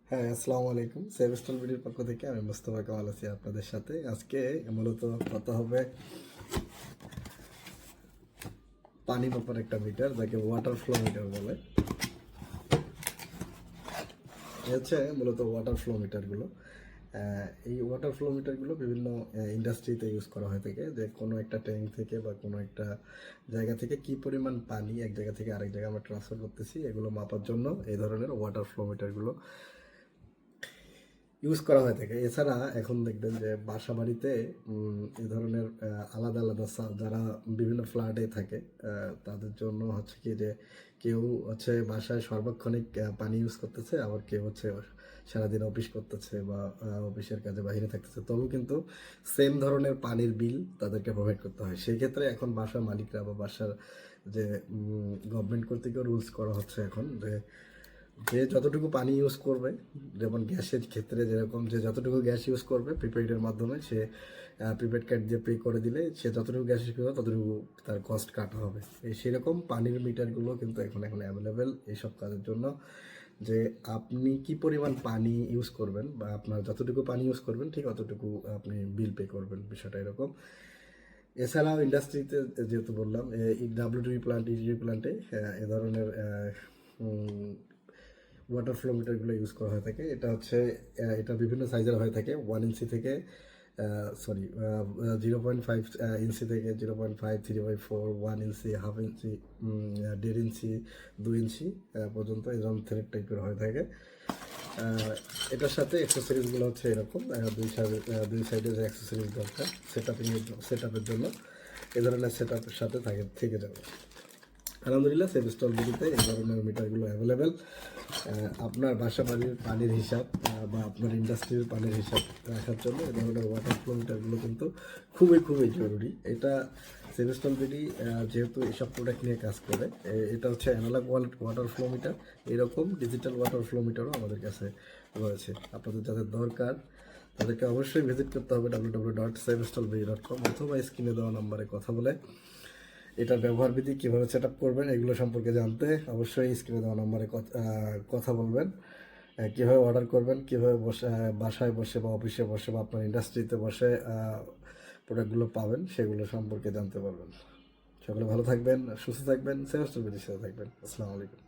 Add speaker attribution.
Speaker 1: হ্যাঁ, আসসালামু আলাইকুম। সেভেস্টল ভিডিওর পক্ষ থেকে আমি মোস্তফা কামাল আছি আপনাদের সাথে। আজকে মূলত কথা হবে পানি মাপার একটা মিটার, যাকে ওয়াটার ফ্লো মিটার বলে। এ হচ্ছে মূলত ওয়াটার ফ্লো মিটারগুলো। এই ওয়াটার ফ্লো মিটারগুলো বিভিন্ন ইন্ডাস্ট্রিতে ইউজ করা হয়ে থাকে, যে কোনো একটা ট্যাঙ্ক থেকে বা কোনো একটা জায়গা থেকে কি পরিমাণ পানি এক জায়গা থেকে আরেক জায়গায় আমরা ট্রান্সফার করতেছি, এগুলো মাপার জন্য এই ধরনের ওয়াটার ফ্লো মিটারগুলো ইউজ করা হয়ে থাকে। এছাড়া এখন দেখবেন যে বাসা বাড়িতে এই ধরনের আলাদা আলাদা যারা বিভিন্ন ফ্ল্যাটে থাকে তাদের জন্য হচ্ছে কি যে কেউ হচ্ছে বাসায় সার্বক্ষণিক পানি ইউজ করতেছে, আবার কেউ হচ্ছে সারাদিন অফিস করতেছে বা অফিসের কাজে বাইরে থাকতেছে, তবু কিন্তু সেম ধরনের পানির বিল তাদেরকে প্রোভাইড করতে হয়। সেই ক্ষেত্রে এখন বাসার মালিকরা বা বাসার যে গভর্নমেন্ট কর্তৃক রুলস করা হচ্ছে এখন, যে যে যতটুকু পানি ইউজ করবে, যেমন গ্যাসের ক্ষেত্রে যেরকম যে যতটুকু গ্যাস ইউজ করবে প্রিপেইডের মাধ্যমে, সে প্রিপেড কার্ড দিয়ে পে করে দিলে সে যতটুকু গ্যাস ইউজ করবে ততটুকু তার কস্ট কাটা হবে। এই সেরকম পানির মিটারগুলো কিন্তু এখন অ্যাভেলেবেল এইসব কাজের জন্য, যে আপনি কি পরিমাণ পানি ইউজ করবেন বা আপনার যতটুকু পানি ইউজ করবেন ঠিক অতটুকু আপনি বিল পে করবেন, বিষয়টা এরকম। এছাড়াও ইন্ডাস্ট্রিতে যেহেতু বললাম, ডাব্লিউটিভি প্লান্ট, ইডিডি প্লান্টে এ ধরনের ওয়াটার ফ্লো মিটারগুলো ইউজ করা হয়ে থাকে। এটা হচ্ছে এটা বিভিন্ন সাইজের হয়ে থাকে, 1 ইঞ্চি থেকে 0.5 ইঞ্চি থেকে 0.5, 3/4, 1 ইঞ্চি, 1/2 ইঞ্চি, 1.5 ইঞ্চি, 2 ইঞ্চি পর্যন্ত এরকম থ্রেড টাইপের হয়ে থাকে। এটার সাথে অ্যাক্সেসরিজগুলো হচ্ছে এরকম, দুই সাইডে যে অ্যাক্সেসরিজ দরকার সেট আপের জন্য এ ধরনের সেট আপের সাথে থেকে যাবে। আলহামদুলিল্লাহ, সেভেস্টল বিডিতে এই ধরনের মিটারগুলো অ্যাভেলেবেল। আপনার বাসা বাড়ির পানির হিসাব বা আপনার ইন্ডাস্ট্রির পানির হিসাব রাখার জন্য এই ধরনের ওয়াটার ফ্লো মিটারগুলো কিন্তু খুবই খুবই জরুরি। এটা সেভেস্টল বিডি যেহেতু এসব প্রোডাক্ট নিয়ে কাজ করে, এটা হচ্ছে অ্যানালগ ওয়াটার ফ্লো মিটার। এরকম ডিজিটাল ওয়াটার ফ্লো মিটারও আমাদের কাছে রয়েছে। আপনাদের যাদের দরকার তাদেরকে অবশ্যই ভিজিট করতে হবে www.sevestolbidi.com, অথবা স্ক্রিনে দেওয়া নাম্বারে কথা বলে এটার ব্যবহার বিধি কীভাবে সেট আপ করবেন এগুলো সম্পর্কে জানতে অবশ্যই স্ক্রিনে দেওয়া নম্বরে কথা বলবেন। কীভাবে অর্ডার করবেন, কীভাবে বসে বাসায় বসে বা অফিসে বসে বা আপনার ইন্ডাস্ট্রিতে বসে প্রোডাক্টগুলো পাবেন সেগুলো সম্পর্কে জানতে পারবেন। সকলে ভালো থাকবেন, সুস্থ থাকবেন, সেভেস্টল বিডির সাথে থাকবেন। আসসালামু আলাইকুম।